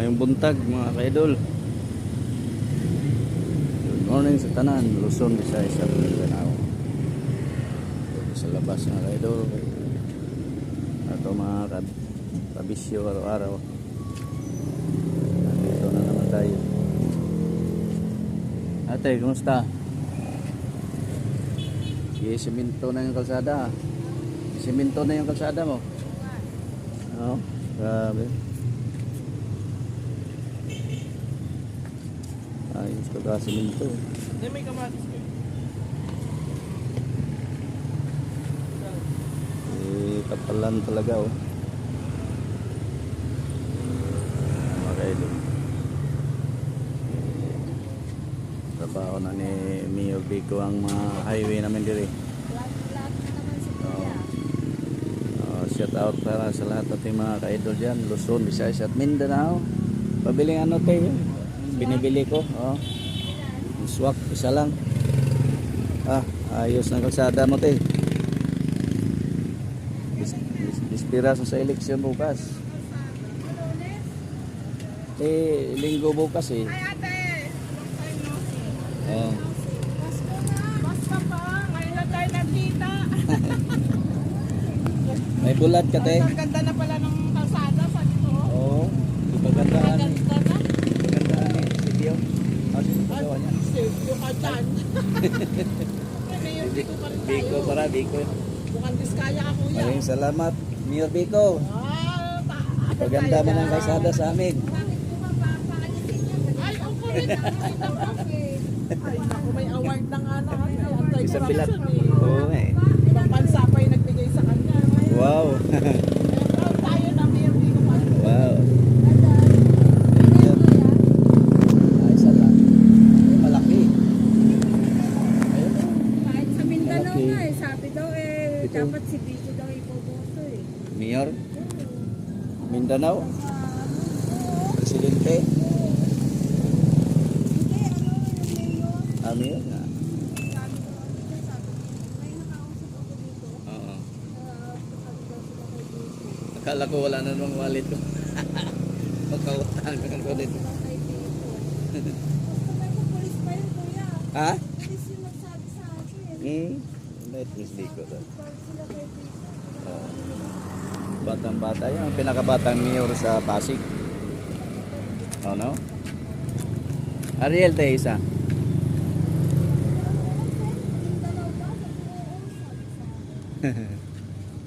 Mayong buntag mga kaidol. Good morning sa tanan, Luzon, Visayas at Mindanao. Sa labas mga kaidol. Ato mga kabisyo araw-araw. Nandito na naman tayo. Ate, kumusta? Siminto na yung kalsada. Siminto na yung kalsada mo. Oh, grabe. Ayos ka ka siminto. Hindi, may kamatis ko. Kapalan talaga oh. Okay din. Trabaho na ni Mio Bico ang mga highway namin diri. Shout out para sa lahat nating mga ka-idol dyan, Luzon, Visayas at Mindanao. Pabiling ano tayo? Binibili ko. Oh. Swak, isa lang. Ayos ng kalsada mo tayo. Dispira sa eleksyon bukas. Linggo bukas eh. Ay ate! Oh. Basta pa! Ngayon na tayo nagkita! May bulat ka te. Ang ganda na pala ng kalsada sa dito. Oo. Ipagandaan. Ang ganda na. Ipagandaan eh. Silvio. Sino pa gawa niya? Silvio Cartan. Biko para, Biko. Bukang Diskaya ka kuya. Maraming salamat. Mayor Biko. Paganda mo ng kalsada sa amin. Ay, ako rin. Ay, naku, may award ng ano. Isang bilat. Oo eh. Ibang bansa pa yung nagbigay sa kanya. Wow. Proud tayo na Mayor Biko pa. Wow. Isa lang. Malaki. Kahit sa Mindanao Malaki. nga sabi daw Ito. dapat si Bico daw ipoboto Mayor. Mindanao. Sa Presidente. hindi, yung mayor, Mayor nga. sabi daw, may nakausap ako dito, Oo. sabi daw sila kay Bico, Akala ko wala na namang wallet ko. Magkautang ko dito. kay Bico. Basta may pupulis pa yun, kuya. Ha? Pulis yung nagsabi sa akin. Let me speak ko doon. Pag sila kay Bico. Batang-bata yan. Ang pinakabatang mayor sa Pasig. Oh no? Ariel tayo isa. Mindanao ba? Sabi ko, oo, sabi sa akin.